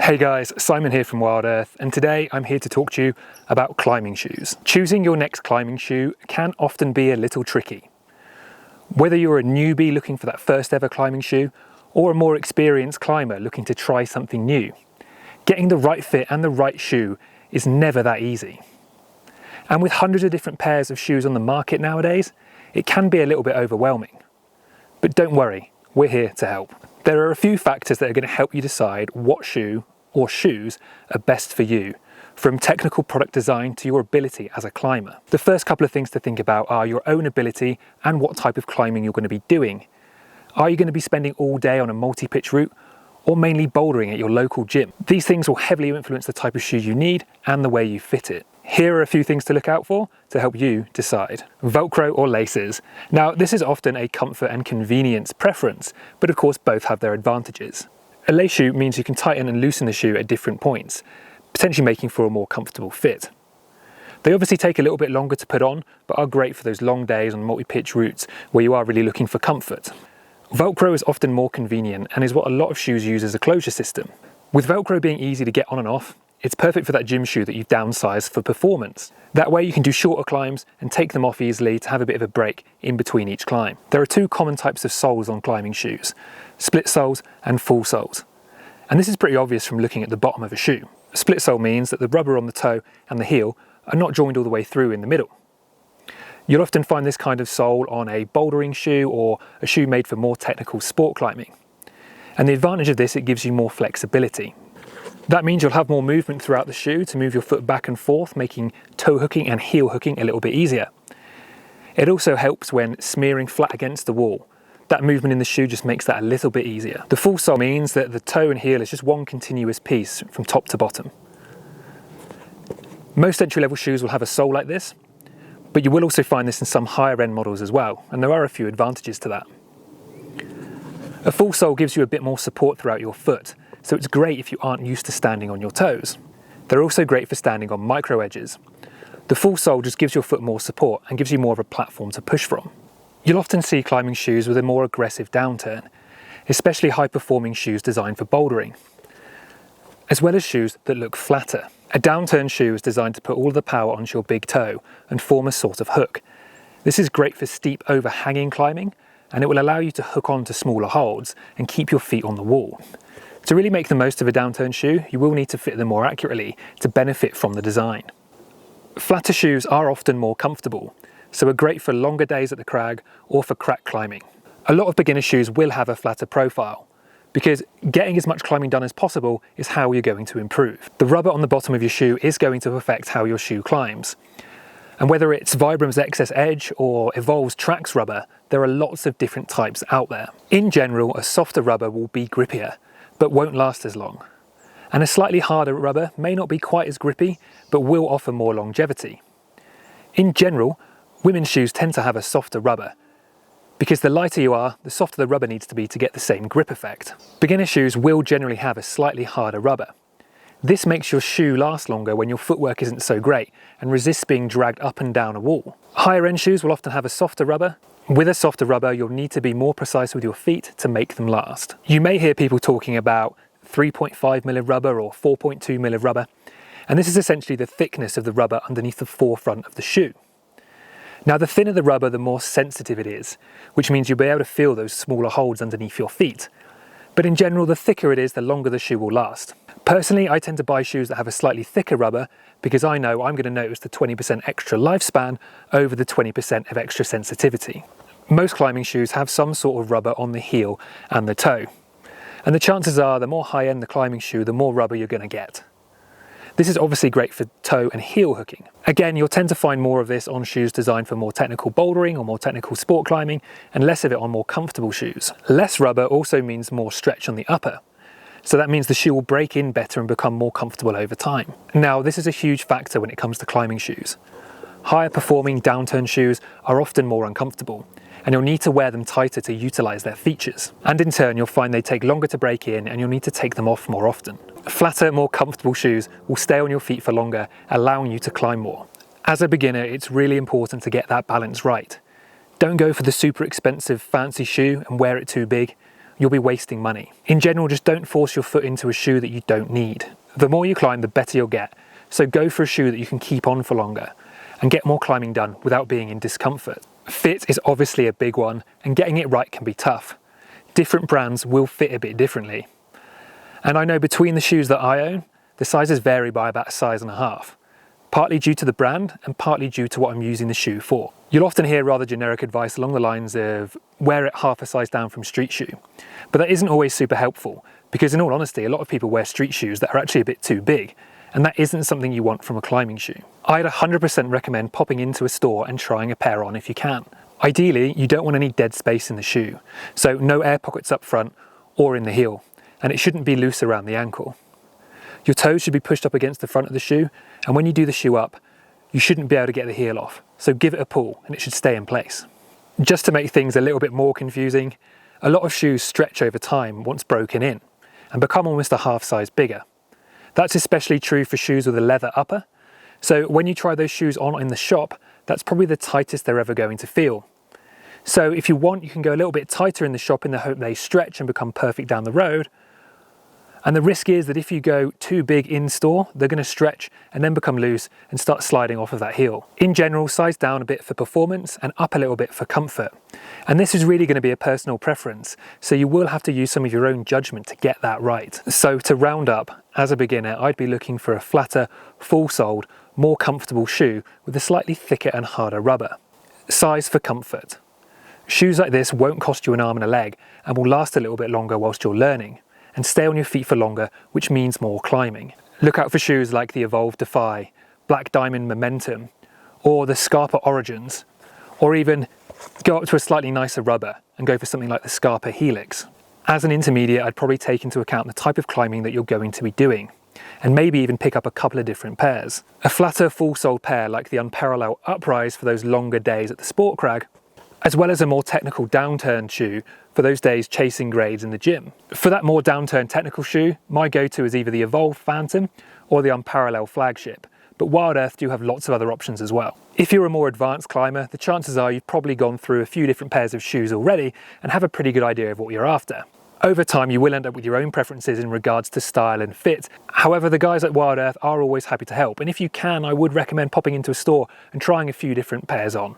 Hey guys, Simon here from Wild Earth, and today I'm here to talk to you about climbing shoes. Choosing your next climbing shoe can often be a little tricky. Whether you're a newbie looking for that first ever climbing shoe, or a more experienced climber looking to try something new, getting the right fit and the right shoe is never that easy. And with hundreds of different pairs of shoes on the market nowadays, it can be a little bit overwhelming. But don't worry, we're here to help. There are a few factors that are going to help you decide what shoe or shoes are best for you, from technical product design to your ability as a climber. The first couple of things to think about are your own ability and what type of climbing you're going to be doing. Are you going to be spending all day on a multi-pitch route or mainly bouldering at your local gym? These things will heavily influence the type of shoe you need and the way you fit it. Here are a few things to look out for to help you decide. Velcro or laces. Now, this is often a comfort and convenience preference, but of course both have their advantages. A lace shoe means you can tighten and loosen the shoe at different points, potentially making for a more comfortable fit. They obviously take a little bit longer to put on, but are great for those long days on multi-pitch routes where you are really looking for comfort. Velcro is often more convenient and is what a lot of shoes use as a closure system. With Velcro being easy to get on and off, it's perfect for that gym shoe that you've downsized for performance. That way you can do shorter climbs and take them off easily to have a bit of a break in between each climb. There are two common types of soles on climbing shoes: split soles and full soles. And this is pretty obvious from looking at the bottom of a shoe. A split sole means that the rubber on the toe and the heel are not joined all the way through in the middle. You'll often find this kind of sole on a bouldering shoe or a shoe made for more technical sport climbing. And the advantage of this, it gives you more flexibility. That means you'll have more movement throughout the shoe to move your foot back and forth, making toe hooking and heel hooking a little bit easier. It also helps when smearing flat against the wall. That movement in the shoe just makes that a little bit easier. The full sole means that the toe and heel is just one continuous piece from top to bottom. Most entry-level shoes will have a sole like this, but you will also find this in some higher-end models as well, and there are a few advantages to that. A full sole gives you a bit more support throughout your foot, so it's great if you aren't used to standing on your toes. They're also great for standing on micro edges. The full sole just gives your foot more support and gives you more of a platform to push from. You'll often see climbing shoes with a more aggressive downturn, especially high-performing shoes designed for bouldering, as well as shoes that look flatter. A downturn shoe is designed to put all the power onto your big toe and form a sort of hook. This is great for steep overhanging climbing, and it will allow you to hook onto smaller holds and keep your feet on the wall. To really make the most of a downturn shoe, you will need to fit them more accurately to benefit from the design. Flatter shoes are often more comfortable, so are great for longer days at the crag or for crack climbing. A lot of beginner shoes will have a flatter profile, because getting as much climbing done as possible is how you're going to improve. The rubber on the bottom of your shoe is going to affect how your shoe climbs. And whether it's Vibram's Excess Edge or Evolve's Trax rubber, there are lots of different types out there. In general, a softer rubber will be grippier, but won't last as long. And a slightly harder rubber may not be quite as grippy, but will offer more longevity. In general, women's shoes tend to have a softer rubber, because the lighter you are, the softer the rubber needs to be to get the same grip effect. Beginner shoes will generally have a slightly harder rubber. This makes your shoe last longer when your footwork isn't so great and resists being dragged up and down a wall. Higher end shoes will often have a softer rubber. With a softer rubber, you'll need to be more precise with your feet to make them last. You may hear people talking about 3.5mm rubber or 4.2mm rubber, and this is essentially the thickness of the rubber underneath the forefront of the shoe. Now, the thinner the rubber, the more sensitive it is, which means you'll be able to feel those smaller holds underneath your feet. But in general, the thicker it is, the longer the shoe will last. Personally, I tend to buy shoes that have a slightly thicker rubber because I know I'm going to notice the 20% extra lifespan over the 20% of extra sensitivity. Most climbing shoes have some sort of rubber on the heel and the toe. And the chances are the more high-end the climbing shoe, the more rubber you're going to get. This is obviously great for toe and heel hooking. Again, you'll tend to find more of this on shoes designed for more technical bouldering or more technical sport climbing, and less of it on more comfortable shoes. Less rubber also means more stretch on the upper. So that means the shoe will break in better and become more comfortable over time. Now, this is a huge factor when it comes to climbing shoes. Higher performing downturn shoes are often more uncomfortable, and you'll need to wear them tighter to utilize their features. And in turn, you'll find they take longer to break in and you'll need to take them off more often. Flatter, more comfortable shoes will stay on your feet for longer, allowing you to climb more. As a beginner, it's really important to get that balance right. Don't go for the super expensive fancy shoe and wear it too big. you'll be wasting money. In general, just don't force your foot into a shoe that you don't need. The more you climb, the better you'll get. So go for a shoe that you can keep on for longer and get more climbing done without being in discomfort. Fit is obviously a big one, and getting it right can be tough. Different brands will fit a bit differently. And I know between the shoes that I own, the sizes vary by about a size and a half, partly due to the brand and partly due to what I'm using the shoe for. You'll often hear rather generic advice along the lines of wear it half a size down from street shoe, but that isn't always super helpful because in all honesty, a lot of people wear street shoes that are actually a bit too big, and that isn't something you want from a climbing shoe. I'd 100% recommend popping into a store and trying a pair on if you can. Ideally, you don't want any dead space in the shoe, so no air pockets up front or in the heel, and it shouldn't be loose around the ankle. Your toes should be pushed up against the front of the shoe, and when you do the shoe up, you shouldn't be able to get the heel off, so give it a pull and it should stay in place. Just to make things a little bit more confusing, a lot of shoes stretch over time once broken in and become almost a half size bigger. That's especially true for shoes with a leather upper, so when you try those shoes on in the shop, that's probably the tightest they're ever going to feel. So if you want, you can go a little bit tighter in the shop in the hope they stretch and become perfect down the road. And the risk is that if you go too big in store, they're going to stretch and then become loose and start sliding off of that heel. In general, size down a bit for performance and up a little bit for comfort. And this is really going to be a personal preference, so you will have to use some of your own judgment to get that right. So to round up, as a beginner, I'd be looking for a flatter, full-soled, more comfortable shoe with a slightly thicker and harder rubber. Size for comfort. Shoes like this won't cost you an arm and a leg and will last a little bit longer whilst you're learning, and stay on your feet for longer, which means more climbing. Look out for shoes like the Evolve Defy, Black Diamond Momentum, or the Scarpa Origins, or even go up to a slightly nicer rubber and go for something like the Scarpa Helix. As an intermediate, I'd probably take into account the type of climbing that you're going to be doing, and maybe even pick up a couple of different pairs. A flatter, full-soled pair like the Unparallel Uprise for those longer days at the Sport Crag, as well as a more technical downturn shoe for those days chasing grades in the gym. For that more downturn technical shoe, my go-to is either the Evolve Phantom or the Unparallel Flagship, but Wild Earth do have lots of other options as well. If you're a more advanced climber, the chances are you've probably gone through a few different pairs of shoes already and have a pretty good idea of what you're after. Over time, you will end up with your own preferences in regards to style and fit. However, the guys at Wild Earth are always happy to help, and if you can, I would recommend popping into a store and trying a few different pairs on.